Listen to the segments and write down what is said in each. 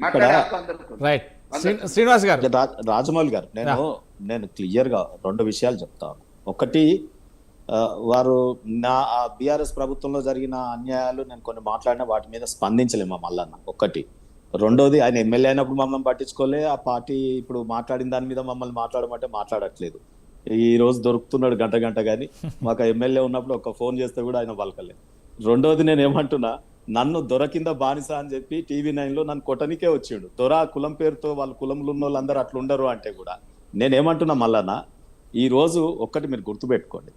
ఇక్కడ రైట్. శ్రీనివాస్ గారు, రాజమౌళి గారు, నేను క్లియర్ గా రెండు విషయాలు చెప్తాను. ఒకటి, వారు నా బీఆర్ఎస్ ప్రభుత్వంలో జరిగిన అన్యాయాలు నేను కొన్ని మాట్లాడిన వాటి మీద స్పందించలేము మల్లన్న. ఒకటి. రెండోది, ఆయన ఎమ్మెల్యే అయినప్పుడు మమ్మల్ని పట్టించుకోలే, ఆ పార్టీ ఇప్పుడు మాట్లాడిన దాని మీద మమ్మల్ని మాట్లాడమంటే మాట్లాడట్లేదు. ఈ రోజు దొరుకుతున్నాడు గంట కానీ మాకు ఎమ్మెల్యే ఉన్నప్పుడు ఒక ఫోన్ చేస్తే కూడా ఆయన పలకలేదు. రెండోది, నేను ఏమంటున్నా, నన్ను దొరకింద బానిస అని చెప్పి TV9 లో నన్ను కొట్టనికే వచ్చిండు. దొర కులం పేరుతో వాళ్ళ కులంలో ఉన్న వాళ్ళందరూ అట్లుండరు అంటే కూడా నేనేమంటున్నా మల్లన్న, ఈ రోజు ఒక్కటి మీరు గుర్తుపెట్టుకోండి,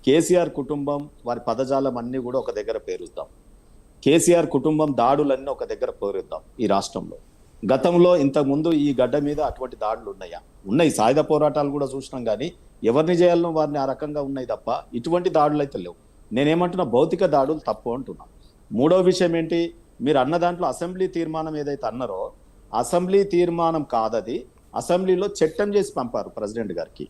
కేసీఆర్ కుటుంబం వారి పదజాలం అన్ని కూడా ఒక దగ్గర పేరుద్దాం. కేసీఆర్ కుటుంబం దాడులన్నీ ఒక దగ్గర పేరుద్దాం. ఈ రాష్ట్రంలో గతంలో ఇంతకుముందు ఈ గడ్డ మీద అటువంటి దాడులు ఉన్నాయా? ఉన్నాయి. సాయుధ పోరాటాలు కూడా చూసినాం, కానీ ఎవరిని చేయాలనో వారిని ఆ రకంగా ఉన్నాయి తప్ప ఇటువంటి దాడులు అయితే లేవు. నేనేమంటున్నా, భౌతిక దాడులు తప్పు అంటున్నా. మూడో విషయం ఏంటి, మీరు అన్న దాంట్లో అసెంబ్లీ తీర్మానం ఏదైతే అన్నారో, అసెంబ్లీ తీర్మానం కాదది, అసెంబ్లీలో చట్టం చేసి పంపారు ప్రెసిడెంట్ గారికి.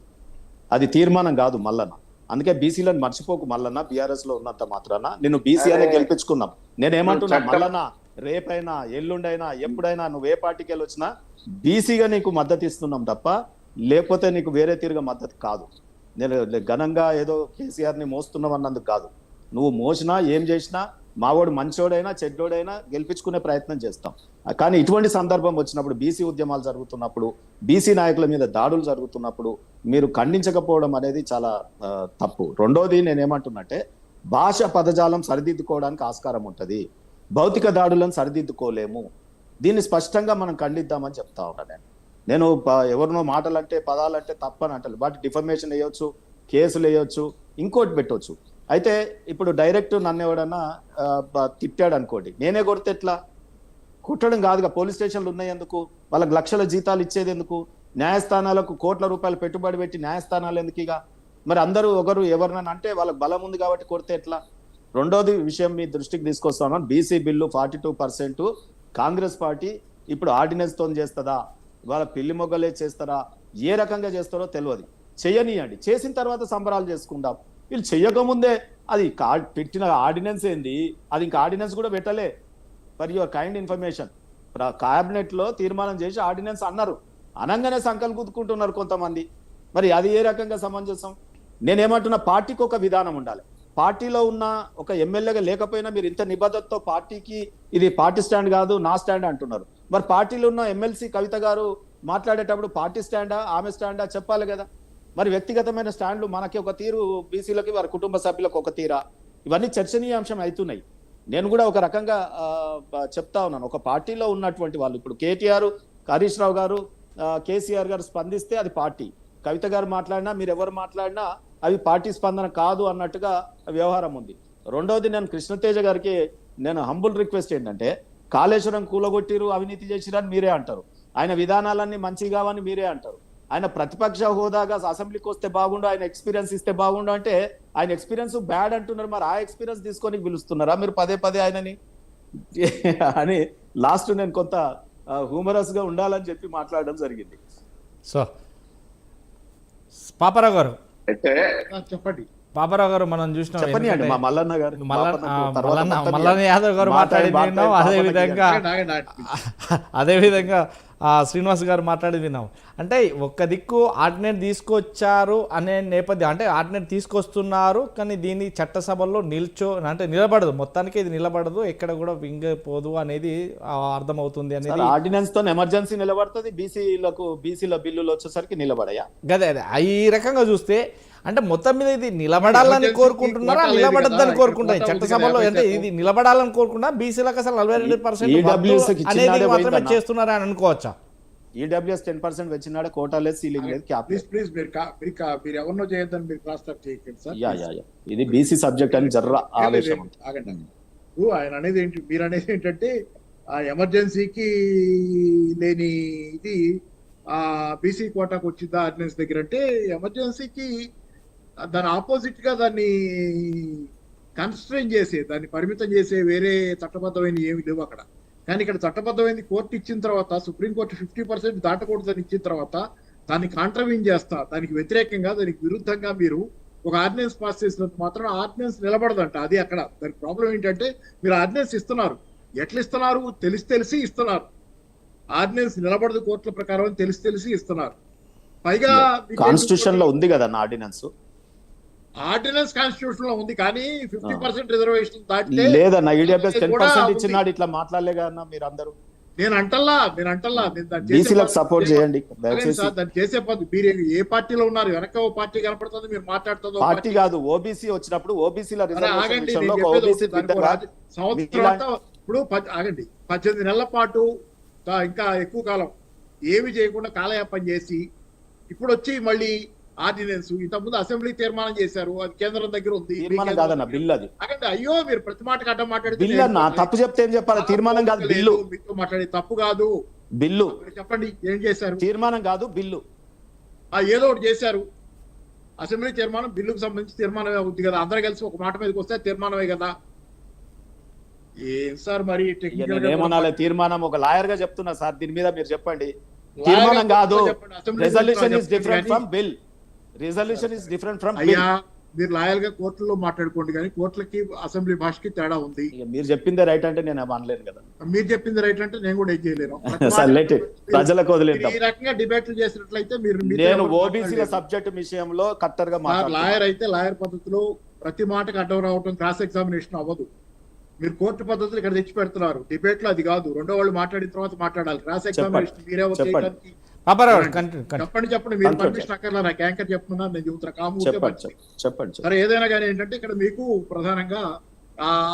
అది తీర్మానం కాదు మల్లన్న. అందుకే బీసీలను మర్చిపోకు మల్లన్న, బీఆర్ఎస్ లో ఉన్నంత మాత్రాన నిన్ను బీసీ అనే గెలిపించుకున్నాం. నేనేమంటున్నా మల్లన్న, రేపైనా ఎల్లుండైనా ఎప్పుడైనా నువ్వు ఏ పార్టీకి వెళ్ళి వచ్చినా బీసీగా నీకు మద్దతు ఇస్తున్నాం తప్ప లేకపోతే నీకు వేరే తీరుగా మద్దతు కాదు. నేను ఘనంగా ఏదో కేసీఆర్ని మోస్తున్నావు అన్నందుకు కాదు. నువ్వు మోసినా ఏం చేసినా మావాడు మంచోడైనా చెడ్డోడైనా గెలిపించుకునే ప్రయత్నం చేస్తాం. కానీ ఇటువంటి సందర్భం వచ్చినప్పుడు, బీసీ ఉద్యమాలు జరుగుతున్నప్పుడు, బీసీ నాయకుల మీద దాడులు జరుగుతున్నప్పుడు మీరు ఖండించకపోవడం అనేది చాలా తప్పు. రెండోది, నేనేమంటున్నట్టే, భాష పదజాలం సరిదిద్దుకోవడానికి ఆస్కారం ఉంటుంది, భౌతిక దాడులను సరిదిద్దుకోలేము. దీన్ని స్పష్టంగా మనం ఖండిద్దామని చెప్తా ఉన్నా. నేను ఎవరినో మాటలంటే పదాలంటే తప్పని అంటాను, బట్ డిఫర్మేషన్ వేయొచ్చు, కేసులు వేయొచ్చు, ఇంకోటి పెట్టవచ్చు. అయితే ఇప్పుడు డైరెక్ట్ నన్ను ఎవడన్నా తిట్టాడు అనుకోండి, నేనే కొడితే ఎట్లా? కుట్టడం కాదుగా, పోలీస్ స్టేషన్లు ఉన్నాయి ఎందుకు? వాళ్ళకి లక్షల జీతాలు ఇచ్చేది ఎందుకు? న్యాయస్థానాలకు కోట్ల రూపాయలు పెట్టుబడి పెట్టి న్యాయస్థానాలు ఎందుకు? ఇక మరి అందరూ ఒకరు ఎవరినన్నా అంటే వాళ్ళకి బలం ఉంది కాబట్టి కొడితే ఎట్లా? రెండోది విషయం మీ దృష్టికి తీసుకొస్తాను, బీసీ బిల్లు 42% కాంగ్రెస్ పార్టీ ఇప్పుడు ఆర్డినెన్స్ తో చేస్తుందా, వాళ్ళ పిల్లి మొగ్గలే చేస్తారా, ఏ రకంగా చేస్తారో తెలియదు. చెయ్యనియండి, చేసిన తర్వాత సంబరాలు చేసుకుందాం. వీళ్ళు చెయ్యకముందే అది పెట్టిన ఆర్డినెన్స్ ఏంది, అది ఇంకా ఆర్డినెన్స్ కూడా పెట్టలే. For your kind information, cabinet లో తీర్మానం చేసి ఆర్డినెన్స్ అన్నారు, అనగానే సంకలు గుద్దుకుంటున్నారు కొంతమంది. మరి అది ఏ రకంగా సమంజసం? నేనేమంటున్నా, పార్టీకి ఒక విధానం ఉండాలి. పార్టీలో ఉన్న ఒక ఎమ్మెల్యేగా లేకపోయినా మీరు ఇంత నిబద్ధతతో పార్టీకి ఇది పార్టీ స్టాండ్ కాదు నా స్టాండ్ అంటున్నారు. మరి పార్టీలో ఉన్న ఎమ్మెల్సీ కవిత గారు మాట్లాడేటప్పుడు పార్టీ స్టాండా ఆమె స్టాండా చెప్పాలి కదా. మరి వ్యక్తిగతమైన స్టాండ్లు మనకి ఒక తీరు, బీసీలకి వారి కుటుంబ సభ్యులకు ఒక తీరా, ఇవన్నీ చర్చనీయాంశం అవుతున్నాయి. నేను కూడా ఒక రకంగా చెప్తా ఉన్నాను, ఒక పార్టీలో ఉన్నటువంటి వాళ్ళు, ఇప్పుడు కేటీఆర్, హరీష్ రావు గారు, కేసీఆర్ గారు స్పందిస్తే అది పార్టీ, కవిత గారు మాట్లాడినా మీరు ఎవరు మాట్లాడినా అవి పార్టీ స్పందన కాదు అన్నట్టుగా వ్యవహారం ఉంది. రెండవది, నేను కృష్ణతేజ గారికి నేను హంబుల్ రిక్వెస్ట్ ఏంటంటే, కాళేశ్వరం కూలగొట్టిరు, అవినీతి చేసిరని మీరే అంటారు, ఆయన విధానాలన్నీ మంచి కావని మీరే అంటారు. ఆయన ప్రతిపక్ష హోదాగా అసెంబ్లీకి వస్తే బాగుండు, ఆయన ఎక్స్పీరియన్స్ ఇస్తే బాగుండు అంటే ఆయన ఎక్స్పీరియన్స్ బ్యాడ్ అంటున్నారు. మరి ఆ ఎక్స్పీరియన్స్ తీసుకొని పిలుస్తున్నారా మీరు పదే ఆయనని అని లాస్ట్ నేను కొంత హ్యూమరస్ గా ఉండాలని చెప్పి మాట్లాడడం జరిగింది. సో పాపారావు గారు చెప్పండి. పాపారావు గారు, మనం చూసినాం మల్లన్న గారు, మల్లన్న యాదవ్ గారు మాట్లాడేది విన్నాం, అదేవిధంగా శ్రీనివాస్ గారు మాట్లాడేది విన్నాం. అంటే ఒక్క దిక్కు ఆర్డినెన్స్ తీసుకొచ్చారు అనే నేపథ్యం, అంటే ఆర్డినెన్స్ తీసుకొస్తున్నారు కానీ దీన్ని చట్టసభల్లో నిలబడదు, మొత్తానికి ఇది నిలబడదు, ఎక్కడ కూడా వింగిపోదు అనేది అర్థమవుతుంది అనేది. ఆర్డినెన్స్ తో ఎమర్జెన్సీ నిలబడుతుంది, బీసీల బిల్లులు వచ్చేసరికి నిలబడయా? గదే ఈ రకంగా చూస్తే అంటే మొత్తం మీద ఇది నిలబడాలని కోరుకుంటున్నారా, నిలబడద్దని కోరుకుంటారు చట్టసభలో? అంటే ఇది నిలబడాలని కోరుకుంటా, బీసీలకు అసలు 42% అనేది మాత్రమే చేస్తున్నారా అని అనుకోవచ్చా? ఈడబ్ల్యూఎస్ 10% వచ్చినాడు, కోటా లేదు, సీలింగ్ లేదు. ప్లీజ్ మీరు ఎవరినో చేయొద్దని మీరు క్రాస్ టాక్ చేయకండి సార్. ఇది బీసీ సబ్జెక్ట్ అని జర్ర ఆవేశం. ఆగండి. ఆయన అనేది ఏంటి, మీరు అనేది ఏంటంటే ఆ ఎమర్జెన్సీకి లేని ఇది ఆ బీసీ కోటాకు వచ్చిందా ఆర్డినెన్స్ దగ్గర అంటే, ఎమర్జెన్సీకి దాని ఆపోజిట్ గా దాన్ని కన్స్ట్రైన్ చేసే, దాన్ని పరిమితం చేసే వేరే చట్టబద్ధమైన ఏమి లేవు అక్కడ. కానీ ఇక్కడ చట్టబద్ధమైంది కోర్టు ఇచ్చిన తర్వాత, సుప్రీంకోర్టు 50% దాటకూడదని ఇచ్చిన తర్వాత దాన్ని కాంట్రవీన్ చేస్తా, దానికి వ్యతిరేకంగా దానికి విరుద్ధంగా మీరు ఒక ఆర్డినెన్స్ పాస్ చేసినందుకు మాత్రం ఆర్డినెన్స్ నిలబడదంట. అది అక్కడ దానికి ప్రాబ్లం ఏంటంటే, మీరు ఆర్డినెన్స్ ఇస్తున్నారు, ఎట్లా ఇస్తున్నారు తెలిసి ఇస్తున్నారు. ఆర్డినెన్స్ నిలబడదు కోర్టుల ప్రకారం అని తెలిసి ఇస్తున్నారు. పైగా కాన్స్టిట్యూషన్ లో ఉంది కదా ఆర్డినెన్స్. ఆర్డినెన్స్ కాన్స్టిట్యూషన్ లో ఉంది, కానీ 50% రిజర్వేషన్ దాటితే లేదన్న ఈడబ్ల్యూఎస్ 10% కూడా ఇచ్చినాడు. ఇట్లా మాట్లాడలే కదా మీరు అందరూ. నేను అంటల్లా నేను దాన్ని చేసే బీసీలకు సపోర్ట్ చేయండి పద్ధతి దయచేసి. సార్, దాన్ని చేసే పద్ధతి. మీరు ఏ పార్టీలో ఉన్నారు? వెనక ఓ పార్టీ కనపడుతుంది, మీరు మాట్లాడుతుంది పార్టీ కాదు, ఓబీసీ వచ్చినప్పుడు ఓబీసీల ఆగండి. విషయంలో నేను ఒక చెప్పేది ఓబీసీ ఒకటి, దానికి ఒక సంవత్సరం అంతా ఇప్పుడు ఆగండి. 18 నెలల పాటు ఇంకా ఎక్కువ కాలం ఏమి చేయకుండా కాలయాపన చేసి ఇప్పుడు వచ్చి మళ్ళీ ఆర్డినెన్స్, ఇంతకుముందు అసెంబ్లీ తీర్మానం చేశారు, అది కేంద్రం దగ్గర ఉంది. తీర్మానం కాదన్న బిల్ అది. అగండి, అయ్యో మీరు ప్రతి మాట అడ్డం మాట్లాడితే బిల్ అన్న తప్పు చెప్తే ఏం చెప్పాలి? తీర్మానం కాదు బిల్లు. మీతో మాట్లాడే తప్పు కాదు బిల్లు. చెప్పండి ఏం చేశారు? తీర్మానం కాదు బిల్లు. ఏదో ఒకటి చేశారు. అసెంబ్లీ తీర్మానం బిల్లుకు సంబంధించి తీర్మానమే అవుతుంది కదా, అందరూ కలిసి ఒక మాట మీదకి వస్తే తీర్మానమే కదా. ఏం సార్ మరి ఏమనాలి? తీర్మానం ఒక లాయర్ గా చెప్తున్నా సార్, దీని మీద మీరు చెప్పండి. తీర్మానం కాదు, resolution is different from bill. Resolution is different from bill. అయ్యా మీరు లాయర్ గా కోర్టులో మాట్లాడుకోండి, కానీ కోర్టులకి అసెంబ్లీ భాషకి తేడా ఉంది. మీరు చెప్పిందే రైట్ అంటే నేను అనలేను కదా. మీరు చెప్పింది రైట్ అంటే నేను కూడా ఏం చేయలేను. ప్రజలకు వదిలేద్దాం. ఈ రకంగా డిబేట్లు చేసినట్లయితే నేను ఓబీసీల సబ్జెక్ట్ విషయంలో కట్టర్గా లాయర్ అయితే లాయర్ పద్ధతిలో ప్రతి మాటకు అడ్డం రావటం క్రాస్ ఎగ్జామినేషన్ అవ్వదు. మీరు కోర్టు పద్ధతులు ఇక్కడ తెచ్చి పెడుతున్నారు. డిబేట్ లో అది కాదు, రెండో వాళ్ళు మాట్లాడిన తర్వాత మాట్లాడాలి. క్రాస్ ఎగ్జామినేషన్ మీరే చెప్పండి. మీరు పర్మిషన్ అక్కర్లా, నాకు యాంకర్ చెప్తున్నా, నేను చెబుతున్నా. చెప్పండి. సరే ఏదైనా కానీ ఏంటంటే ఇక్కడ మీకు ప్రధానంగా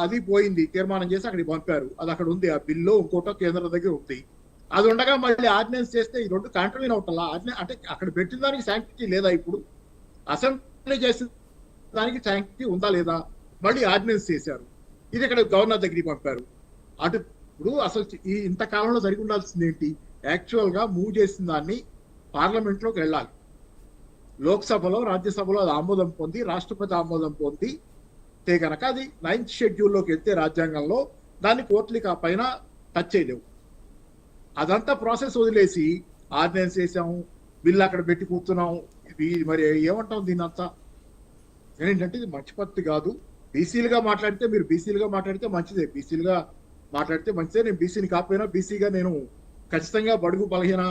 అది పోయింది, తీర్మానం చేసి అక్కడికి పంపారు. అది అక్కడ ఉంది, ఆ బిల్లు ఇంకోటో కేంద్రం దగ్గర ఉంది. అది ఉండగా మళ్ళీ ఆర్డినెన్స్ చేస్తే ఈ రెండు కాంట్రవీన్ అవుతాలా? అంటే అక్కడ పెట్టిన దానికి శాంక్టిటీ లేదా? ఇప్పుడు అసెంబ్లీ చేసిన దానికి శాంక్టిటీ ఉందా లేదా? మళ్ళీ ఆర్డినెన్స్ చేశారు, ఇది ఇక్కడ గవర్నర్ దగ్గరికి పంపారు. ఇప్పుడు అసలు ఈ ఇంతకాలంలో జరిగి ఉండాల్సింది ఏంటి? యాక్చువల్ గా మూవ్ చేసిన దాన్ని పార్లమెంట్ లోకి వెళ్ళాలి. లోక్సభలో రాజ్యసభలో అది ఆమోదం పొంది, రాష్ట్రపతి ఆమోదం పొంది కనుక అది 9th షెడ్యూల్లోకి వెళ్తే రాజ్యాంగంలో దాన్ని కోర్టులకి ఆ పైన టచ్ చేయలేవు. అదంతా ప్రాసెస్ వదిలేసి ఆర్డినెన్స్ చేసాము, బిల్లు అక్కడ పెట్టి కూర్చున్నాం. మరి ఏమంటాం దీన్నంతా? ఏంటంటే ఇది మంచి పద్ధతి కాదు. బీసీలుగా మాట్లాడితే మీరు బీసీలుగా మాట్లాడితే మంచిదే, బీసీలుగా మాట్లాడితే మంచిదే. నేను బీసీని కాకపోయినా బీసీగా నేను ఖచ్చితంగా బడుగు బలహీన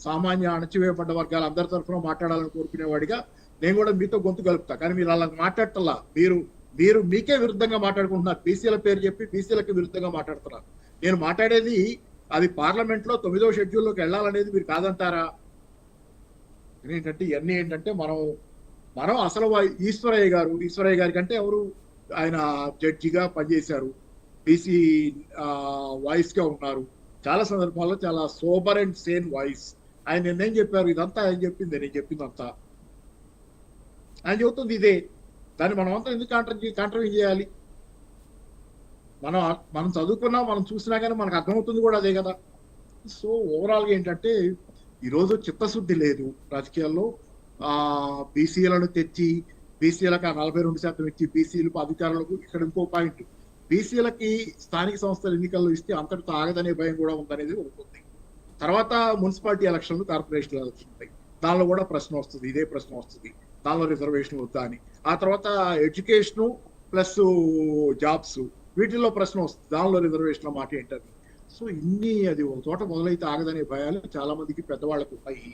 సామాన్య అణచివేయబడ్డ వర్గాలు అందరి తరఫున మాట్లాడాలని కోరుకునేవాడిగా నేను కూడా మీతో గొంతు కలుపుతా. కానీ మీరు అలా మాట్లాడటల్లా, మీరు మీకే విరుద్ధంగా మాట్లాడుకుంటున్నారు. బీసీల పేరు చెప్పి బీసీలకు విరుద్ధంగా మాట్లాడుతున్నారు. నేను మాట్లాడేది అది పార్లమెంట్ లో 9వ షెడ్యూల్లోకి వెళ్ళాలనేది మీరు కాదంటారా? ఏంటంటే ఇవన్నీ ఏంటంటే మనం అసలు ఈశ్వరయ్య గారి కంటే ఎవరు, ఆయన జడ్జిగా పనిచేశారు, బీసీ వాయిస్ గా ఉన్నారు. చాలా సందర్భాల్లో చాలా సోబర్ అండ్ సేన్ వాయిస్. ఆయన నిర్ణయం చెప్పారు, ఇదంతా ఆయన చెప్పింది, నేను చెప్పిందంతా ఆయన చెబుతుంది ఇదే. దాన్ని మనం అంతా ఎందుకు కాంట్రవ్యూ చేయాలి? మనం చదువుకున్నా, మనం చూసినా కానీ మనకు అర్థమవుతుంది కూడా అదే కదా. సో ఓవరాల్ గా ఏంటంటే ఈరోజు చిత్తశుద్ధి లేదు రాజకీయాల్లో. బీసీలను తెచ్చి బీసీలకు 42% ఇచ్చి బీసీలు అధికారులకు, ఇక్కడ ఇంకో పాయింట్, బీసీలకి స్థానిక సంస్థల ఎన్నికల్లో ఇస్తే అంతటితో ఆగదనే భయం కూడా ఉందనేది ఉంటుంది. తర్వాత మున్సిపాలిటీ ఎలక్షన్లు, కార్పొరేషన్ ఎలక్షన్ ఉంటాయి, దానిలో కూడా ప్రశ్న వస్తుంది, ఇదే ప్రశ్న వస్తుంది, దానిలో రిజర్వేషన్ వద్దా అని. ఆ తర్వాత ఎడ్యుకేషన్ ప్లస్ జాబ్స్, వీటిల్లో ప్రశ్న వస్తుంది, దానిలో రిజర్వేషన్ మాట ఏంటని. సో ఇన్ని అది ఒక చోట మొదలైతే ఆగదనే భయాలు చాలా మందికి పెద్దవాళ్ళకు ఉన్నాయి.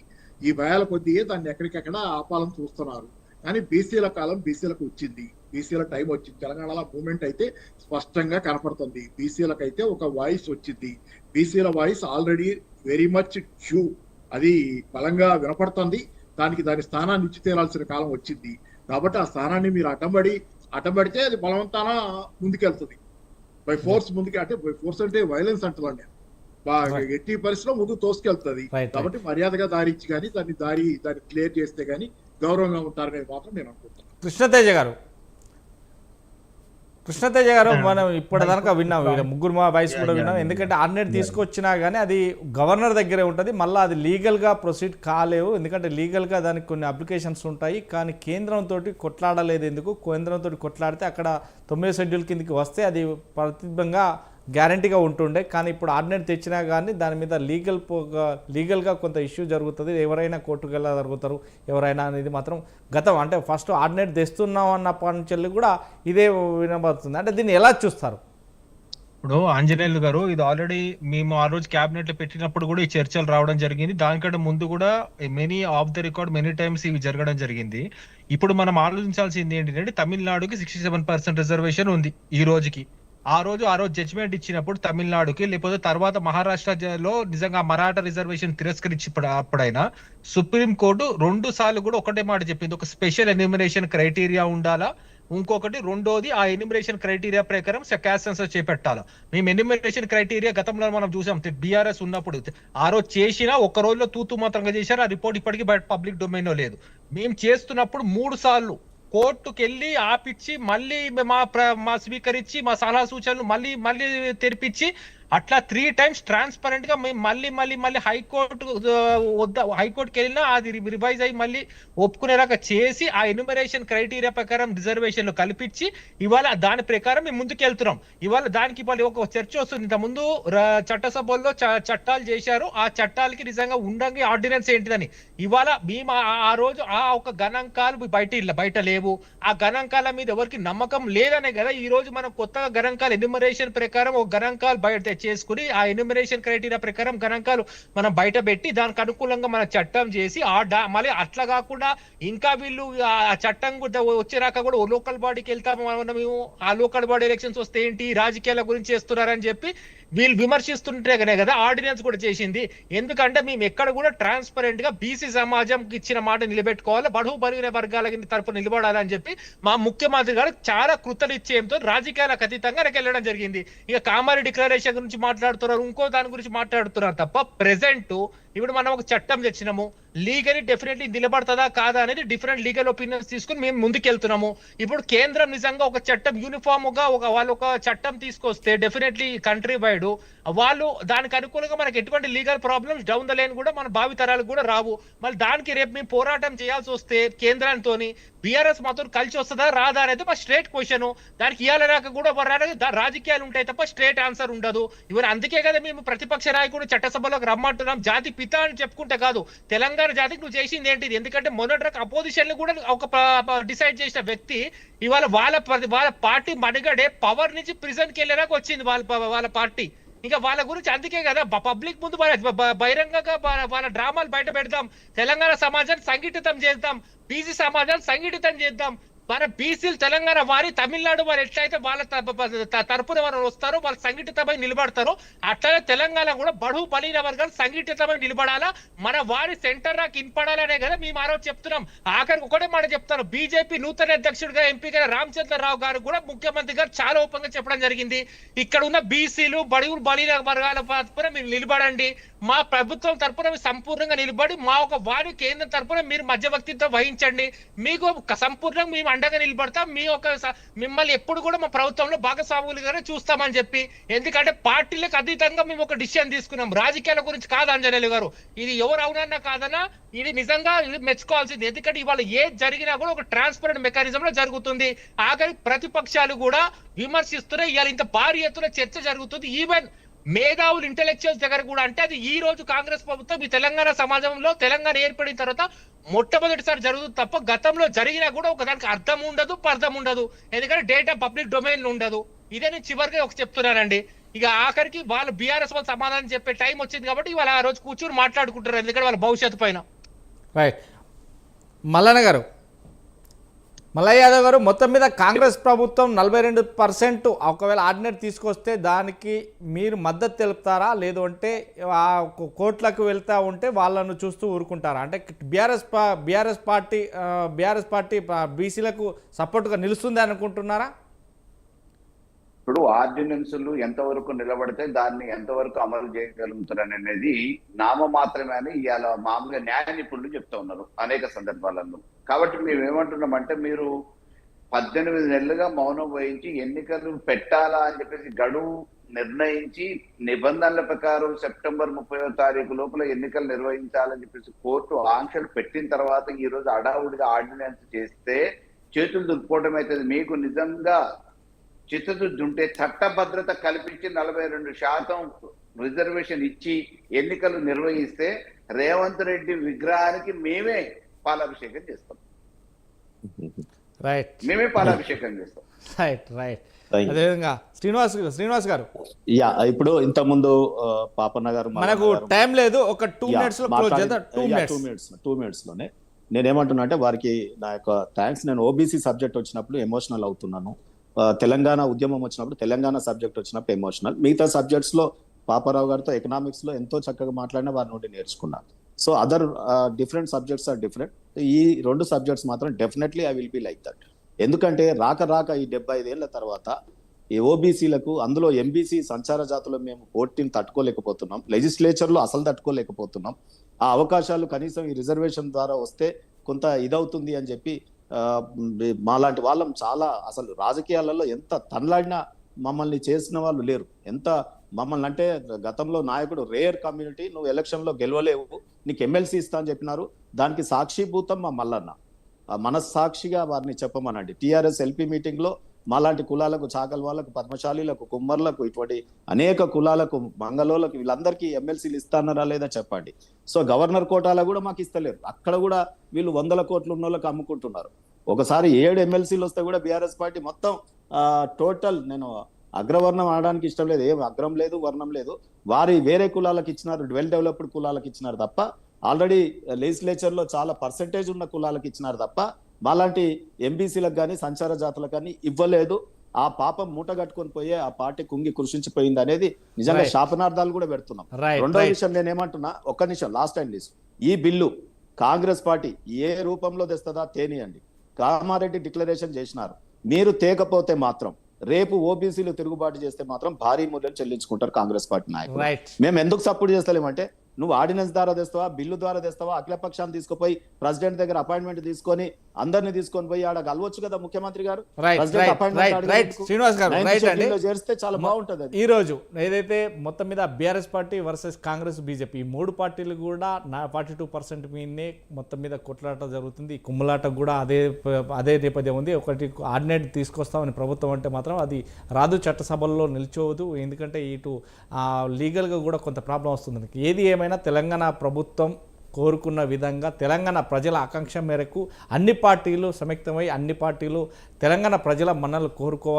ఈ భయాల కొద్దియే దాన్ని ఎక్కడికెక్కడ ఆపాలని చూస్తున్నారు. కానీ బీసీల కాలం బీసీలకు వచ్చింది, బీసీల టైం వచ్చింది. తెలంగాణలో మూవ్మెంట్ అయితే స్పష్టంగా కనపడుతుంది. బీసీలకైతే ఒక వాయిస్ వచ్చింది. బీసీల voice already very much due, అది బలంగా వినపడుతుంది. దాని స్థానాన్ని ఇచ్చి తీరాల్సిన కాలం వచ్చింది. కాబట్టి ఆ స్థానాన్ని మీరు అడ్డబడితే అది బలవంతాన ముందుకెళ్తుంది, బై ఫోర్స్ ముందుకి. అంటే బై ఫోర్స్ అంటే వైలెన్స్ అంటున్నాను నేను. ఎట్టి పరిస్థితిలో ముందు తోసుకెళ్తుంది. కాబట్టి మర్యాదగా దారి ఇచ్చి కానీ దాన్ని క్లియర్ చేస్తే గానీ గౌరవంగా ఉంటారనేది మాత్రం నేను అనుకుంటున్నాను. కృష్ణతేజ గారు మనం ఇప్పటిదాకా విన్నాం, ముగ్గురు మా వాయిస్ కూడా విన్నాం. ఎందుకంటే ఆర్డినెన్స్ తీసుకొచ్చినా కానీ అది గవర్నర్ దగ్గరే ఉంటుంది, మళ్ళీ అది లీగల్గా ప్రొసీడ్ కాలేవు. ఎందుకంటే లీగల్గా దానికి కొన్ని అప్లికేషన్స్ ఉంటాయి. కానీ కేంద్రంతో కొట్లాడలేదు. ఎందుకు? కేంద్రంతో కొట్లాడితే అక్కడ 9వ షెడ్యూల్ కిందకి వస్తే అది ప్రతిబంగా గ్యారంటీగా ఉంటుండే. కానీ ఇప్పుడు ఆర్డినెన్స్ తెచ్చినా కానీ దాని మీద లీగల్గా కొంత ఇష్యూ జరుగుతుంది. ఎవరైనా కోర్టుకు వెళ్ళగలుగుతారు ఎవరైనా అనేది మాత్రం గతం. అంటే ఫస్ట్ ఆర్డినెన్స్ తెస్తున్నాం అన్నప్పటి నుంచి కూడా ఇదే వినబడుతుంది. అంటే దీన్ని ఎలా చూస్తారు? ఇప్పుడు ఆంజనేయులు గారు, ఇది ఆల్రెడీ మేము ఆ రోజు క్యాబినెట్ లో పెట్టినప్పుడు కూడా ఈ చర్చలు రావడం జరిగింది. దానికంటే ముందు కూడా many of the record many times ఇవి జరగడం జరిగింది. ఇప్పుడు మనం ఆలోచించాల్సింది ఏంటంటే, తమిళనాడుకి 67% రిజర్వేషన్ ఉంది ఈ రోజుకి. ఆ రోజు జడ్జిమెంట్ ఇచ్చినప్పుడు తమిళనాడుకి, లేకపోతే తర్వాత మహారాష్ట్రలో నిజంగా మరాఠా రిజర్వేషన్ అప్పుడైనా సుప్రీం కోర్టు 2 సార్లు కూడా ఒకటే మాట చెప్పింది, ఒక స్పెషల్ ఎన్యూమరేషన్ క్రైటీరియా ఉండాలా, ఇంకొకటి రెండోది ఆ ఎన్యూమరేషన్ క్రైటీరియా ప్రకారం క్యాస్ట్ సెన్సస్ చేపట్టాలి. మేము ఎన్యూమరేషన్ క్రైటీరియా గతంలో మనం చూసాం, బీఆర్ఎస్ ఉన్నప్పుడు ఆ రోజు చేసినా ఒక్క రోజులో తూతు మాత్రంగా చేశారు. ఆ రిపోర్ట్ ఇప్పటికీ బయట పబ్లిక్ డొమైన్ లో లేదు. మేము చేస్తున్నప్పుడు 3 సార్లు కోర్టుకు వెళ్ళి ఆపిచ్చి మళ్ళీ మా స్వీకరించి మా సలహా సూచనలు మళ్ళీ మళ్ళీ తెరిపించి అట్లా 3 టైమ్స్ ట్రాన్స్పరెంట్ గా మేము మళ్ళీ హైకోర్టుకి వెళ్ళినా అది రివైజ్ అయ్యి మళ్ళీ ఒప్పుకునేలాగా చేసి ఆ ఎన్యూమరేషన్ క్రైటీరియా ప్రకారం రిజర్వేషన్లు కల్పించి ఇవాళ దాని ప్రకారం మేము ముందుకు వెళ్తున్నాం. ఇవాళ దానికి ఇవాళ ఒక చర్చ వస్తుంది. ఇంత ముందు చట్టసభల్లో చట్టాలు చేశారు, ఆ చట్టాలకి నిజంగా ఉండంగి ఆర్డినెన్స్ ఏంటిదని. ఇవాళ మేము ఆ రోజు ఆ ఒక గణాంకాలు బయట లేవు, ఆ గణాంకాల మీద ఎవరికి నమ్మకం లేదనే కదా ఈ రోజు మనం కొత్తగా గణాంకాలు ఎన్యూమరేషన్ ప్రకారం ఒక గణాంకాలు బయట చేసుకుని ఆ ఎన్యూమరేషన్ క్రైటీరియా ప్రకారం గణాంకాలు మనం బయట పెట్టి దానికి అనుకూలంగా మనం చట్టం చేసి మళ్ళీ అట్లా కాకుండా ఇంకా వీళ్ళు ఆ చట్టం వచ్చేరాక కూడా లోకల్ బాడీకి వెళ్తాము మేము, ఆ లోకల్ బాడీ ఎలక్షన్స్ వస్తే ఏంటి రాజకీయాల గురించి చేస్తున్నారని చెప్పి వీళ్ళు విమర్శిస్తుంటేనే కదా ఆర్డినెన్స్ కూడా చేసింది. ఎందుకంటే మేము ఎక్కడ కూడా ట్రాన్స్పరెంట్ గా బీసీ సమాజం ఇచ్చిన మాట నిలబెట్టుకోవాలి, బడుగు బలిగిన వర్గాల తరపున నిలబడాలని చెప్పి మా ముఖ్యమంత్రి గారు చాలా కృతనిశ్చయంతో రాజకీయాలకు అతీతంగా వెళ్ళడం జరిగింది. ఇక కామారెడ్డి డిక్లరేషన్ గురించి మాట్లాడుతున్నారు, ఇంకో దాని గురించి మాట్లాడుతున్నారు తప్ప ప్రెసెంట్ ఇప్పుడు మనం ఒక చట్టం తెచ్చినాము, లీగలీ డెఫినెట్లీ నిలబడతాదా కాదా అనేది డిఫరెంట్ లీగల్ ఒపీనియన్స్ తీసుకుని మేము ముందుకెళ్తున్నాము. ఇప్పుడు కేంద్రం నిజంగా ఒక చట్టం యూనిఫామ్ గా వాళ్ళు ఒక చట్టం తీసుకొస్తే డెఫినెట్లీ కంట్రీ వైడ్ వాళ్ళు దానికి అనుకూలంగా మనకి ఎటువంటి legal problems down the line కూడా మన భావితరాలకు కూడా రావు. మళ్ళీ దానికి రేపు మేము పోరాటం చేయాల్సి వస్తే కేంద్రంతో బీఆర్ఎస్ మాతో కలిసి వస్తుందా రాదా అనేది మా స్ట్రేట్ క్వశ్చన్. దానికి ఇయ్యాలరాక కూడా రాజకీయాలు ఉంటాయి తప్ప స్ట్రేట్ ఆన్సర్ ఉండదు. ఇవన్నీ అందుకే కదా మేము ప్రతిపక్ష నాయకుడు చట్టసభలోకి రమ్మంటున్నాం. జాతి పిత అని చెప్పుకుంటే కాదు, తెలంగాణ జాతికి నువ్వు చేసింది ఏంటిది? ఎందుకంటే మొన్నటి అపోజిషన్ కూడా ఒక డిసైడ్ చేసిన వ్యక్తి ఇవాళ వాళ్ళ పార్టీ మనుగడే పవర్ నుంచి ప్రిజన్ కి వెళ్ళేలాగా వచ్చింది వాళ్ళ పార్టీ. ఇంకా వాళ్ళ గురించి అందుకే కదా పబ్లిక్ ముందు బహిరంగంగా వాళ్ళ డ్రామాలు బయట పెడతాం, తెలంగాణ సమాజాన్ని సంఘటితం చేద్దాం, బీసీ సమాజాన్ని సంఘటితం చేద్దాం. మన బీసీలు తెలంగాణ వారి తమిళనాడు వారు ఎట్లయితే వాళ్ళ తరపున వారు వస్తారో వాళ్ళు సంఘటితమై నిలబడతారో అట్లనే తెలంగాణ కూడా బడుగు బలహీన వర్గాలు సంఘటితమై నిలబడాలా, మన వారి సెంటర్ నాకు ఇన్పడాలనే కదా మేము ఆ రోజు చెప్తున్నాం. ఆఖరికి ఒకటే మాట చెప్తాను, బీజేపీ నూతన అధ్యక్షుడిగా ఎంపీగా రామచంద్రరావు గారు కూడా ముఖ్యమంత్రి గారు చాలా ఓపెన్గా చెప్పడం జరిగింది, ఇక్కడ ఉన్న బీసీలు బడుగు బలహీన వర్గాల తరపున మీరు నిలబడండి, మా ప్రభుత్వం తరపున సంపూర్ణంగా నిలబడి మా ఒక వారి కేంద్రం తరపున మీరు మధ్యవర్తిత్వం వహించండి, మీకు సంపూర్ణంగా మేము అండగా నిలబడతాం, మీ ఒక మిమ్మల్ని ఎప్పుడు కూడా మా ప్రభుత్వంలో భాగస్వాములుగానే చూస్తామని చెప్పి. ఎందుకంటే పార్టీలకు అతీతంగా మేము ఒక డిసిషన్ తీసుకున్నాం, రాజకీయాల గురించి కాదు ఆంజనేయులు గారు. ఇది ఎవరు అవునన్నా కాదన్నా ఇది నిజంగా మెచ్చుకోవాల్సింది. ఎందుకంటే ఇవాళ ఏది జరిగినా కూడా ఒక ట్రాన్స్పరెంట్ మెకానిజం లో జరుగుతుంది. ఆఖరి ప్రతిపక్షాలు కూడా విమర్శిస్తున్నాయి. ఇవాళ ఇంత భారీ ఎత్తున చర్చ జరుగుతుంది. ఈవెన్ మేధావులు ఇంటెలెక్చువల్స్ దగ్గర కూడా, అంటే అది ఈ రోజు కాంగ్రెస్ ప్రభుత్వం ఈ తెలంగాణ సమాజంలో తెలంగాణ ఏర్పడిన తర్వాత మొట్టమొదటిసారి జరుగుతుంది తప్ప గతంలో జరిగినా కూడా ఒక దానికి అర్థం ఉండదు పర్థం ఉండదు. ఎందుకంటే డేటా పబ్లిక్ డొమైన్ ఉండదు. ఇదే నేను చివరిగా ఒక చెప్తున్నానండి. ఇక ఆఖరికి వాళ్ళు బీఆర్ఎస్ వాళ్ళు సమాధానం చెప్పే టైం వచ్చింది కాబట్టి వాళ్ళు ఆ రోజు కూర్చొని మాట్లాడుకుంటారు, ఎందుకంటే వాళ్ళ భవిష్యత్తు పైన. రైట్. మల్లన్న గారు, మల్లయ్య యాదవ్ గారు, మొత్తం మీద కాంగ్రెస్ ప్రభుత్వం 42% ఒకవేళ ఆర్డినెన్స్ తీసుకొస్తే దానికి మీరు మద్దతు తెలుపుతారా, లేదు అంటే ఆ కోర్టులకు వెళ్తూ ఉంటే వాళ్ళను చూస్తూ ఊరుకుంటారా? అంటే బీఆర్ఎస్ పార్టీ బీసీలకు సపోర్ట్గా నిలుస్తుంది అనుకుంటున్నారా? ఇప్పుడు ఆర్డినెన్సులు ఎంతవరకు నిలబడితే దాన్ని ఎంతవరకు అమలు చేయగలుగుతారు అనేది నామ మాత్రమే అని ఇవాళ మామూలుగా న్యాయ నిపుణులు చెప్తా ఉన్నారు అనేక సందర్భాలలో. కాబట్టి మేము ఏమంటున్నామంటే, మీరు 18 నెలలుగా మౌనం వహించి ఎన్నికలు పెట్టాలా అని చెప్పేసి గడువు నిర్ణయించి నిబంధనల ప్రకారం సెప్టెంబర్ 30వ తారీఖు లోపల ఎన్నికలు నిర్వహించాలని చెప్పేసి కోర్టు ఆంక్షలు పెట్టిన తర్వాత ఈ రోజు అడావుడిగా ఆర్డినెన్స్ చేస్తే చేతులు దులుపుకోవడం అవుతుంది. మీకు నిజంగా చిత్తశుద్ధి ఉంటే చట్టభద్రత కల్పించి 42% రిజర్వేషన్ ఇచ్చి ఎన్నికలు నిర్వహిస్తే రేవంత్ రెడ్డి విగ్రహానికి మేమే పాలాభిషేకం చేస్తాం. రైట్. మేమే పాలాభిషేకం చేస్తాం. రైట్. Thank you. అదేవిధంగా శ్రీనివాస్ గారు యా ఇప్పుడు ఇంత ముందు పాపన్న గారు మనకు టైం లేదు, ఒక 2 minutes లో క్లోజ్ చేద్దాం. 2 minutes లోనే నేనేమంటున్నా అంటే వారికి నా యొక్క థ్యాంక్స్. నేను ఓబీసీ సబ్జెక్ట్ వచ్చినప్పుడు ఎమోషనల్ అవుతున్నాను, తెలంగాణ ఉద్యమం వచ్చినప్పుడు తెలంగాణ సబ్జెక్ట్ వచ్చినప్పుడు ఎమోషనల్. మిగతా సబ్జెక్ట్స్ లో పాపారావు గారితో ఎకనామిక్స్ లో ఎంతో చక్కగా మాట్లాడిన వారి నుండి నేర్చుకున్నాను. So other different subjects are different. ఈ 2 సబ్జెక్ట్స్ మాత్రం definitely I will be like that. ఎందుకంటే రాక ఈ 75 ఏళ్ల తర్వాత ఈ ఓబీసీలకు, అందులో ఎంబీసీ సంచార జాతులు మేము పోటీని తట్టుకోలేకపోతున్నాం, లెజిస్లేచర్ లో అసలు తట్టుకోలేకపోతున్నాం. ఆ అవకాశాలు కనీసం ఈ రిజర్వేషన్ ద్వారా వస్తే కొంత ఇదవుతుంది అని చెప్పి మాలాంటి వాళ్ళం చాలా, అసలు రాజకీయాలలో ఎంత తనలాడినా మమ్మల్ని చేసిన వాళ్ళు లేరు. ఎంత మమ్మల్ని అంటే గతంలో నాయకుడు రేర్ కమ్యూనిటీ, నువ్వు ఎలక్షన్ లో గెలవలేవు, నీకు ఎమ్మెల్సీ ఇస్తా అని చెప్పినారు. దానికి సాక్షిభూతం మా మల్లన్న. మనస్సాక్షిగా వారిని చెప్పమనండి. టిఆర్ఎస్ ఎల్పీ మీటింగ్ లో మాలాంటి కులాలకు, చాకల్ వాళ్ళకు, పద్మశాలీలకు, కుమ్మర్లకు, ఇటువంటి అనేక కులాలకు, మంగళోలకు, వీళ్ళందరికీ ఎమ్మెల్సీలు ఇస్తానరా లేదా చెప్పండి. సో గవర్నర్ కోటాలో కూడా మాకు ఇస్తలేరు. అక్కడ కూడా వీళ్ళు 100 కోట్లు ఉన్న వాళ్ళకి అమ్ముకుంటున్నారు. ఒకసారి 7 ఎమ్మెల్సీలు వస్తే కూడా బీఆర్ఎస్ పార్టీ మొత్తం టోటల్, నేను అగ్రవర్ణం ఆడడానికి ఇష్టం లేదు, ఏం అగ్రం లేదు వర్ణం లేదు, వారి వేరే కులాలకు ఇచ్చినారు, వెల్ డెవలప్డ్ కులాలకు ఇచ్చినారు తప్ప, ఆల్రెడీ లెజిస్లేచర్ లో చాలా పర్సెంటేజ్ ఉన్న కులాలకు ఇచ్చినారు తప్ప మాలాంటి ఎంబీసీలకు కానీ సంచార జాతులకు కానీ ఇవ్వలేదు. ఆ పాపం మూట కట్టుకొని పోయే ఆ పార్టీ కుంగి కృషించిపోయింది అనేది నిజంగా శాపనార్థాలు కూడా పెడుతున్నాం. రెండో విషయం నేనేమంటున్నా, ఒక్క నిమిషం లాస్ట్ అండ్ లీస్ట్, ఈ బిల్లు కాంగ్రెస్ పార్టీ ఏ రూపంలో తెస్తుందా తేనియండి. కామారెడ్డి డిక్లరేషన్ చేసినారు, మీరు తేకపోతే మాత్రం రేపు ఓబీసీలు తిరుగుబాటు చేస్తే మాత్రం భారీ మూల్యం చెల్లించుకుంటారు కాంగ్రెస్ పార్టీ నాయకులు. మేము ఎందుకు సపోర్ట్ చేస్తలేమంటే, నువ్వు ఆర్డినెన్స్ ద్వారా తెస్తావా, బిల్లు ద్వారా తెస్తావా, అఖిలపక్షాన్ని తీసుకుపోయి ప్రెసిడెంట్ దగ్గర అపాయింట్మెంట్ తీసుకొని అందరిని తీసుకొని పోయి ఆడ కలవచ్చు కదా ముఖ్యమంత్రి గారు. చేస్తే చాలా బాగుంటది. ఈ రోజు ఏదైతే మొత్తం మీద BRS party versus Congress, BJP, ఈ 3 పార్టీలు కూడా 42% మీదనే మొత్తం మీద కొట్లాట జరుగుతుంది. ఈ కుమ్ములాట కూడా అదే నేపథ్యం ఉంది. ఒకటి ఆర్డినెన్స్ తీసుకొస్తామని ప్రభుత్వం అంటే మాత్రం అది రాదు, చట్టసభల్లో నిల్చోవద్దు. ఎందుకంటే ఇటు లీగల్గా కూడా కొంత ప్రాబ్లం వస్తుంది. ఏది ఏమైనా తెలంగాణ ప్రభుత్వం కోరుకున్న విధంగా తెలంగాణ ప్రజల ఆకాంక్ష మేరకు అన్ని పార్టీలు సంయుక్తమై అన్ని పార్టీలు తెలంగాణ ప్రజల మన్నలు కోరుకోవాలి.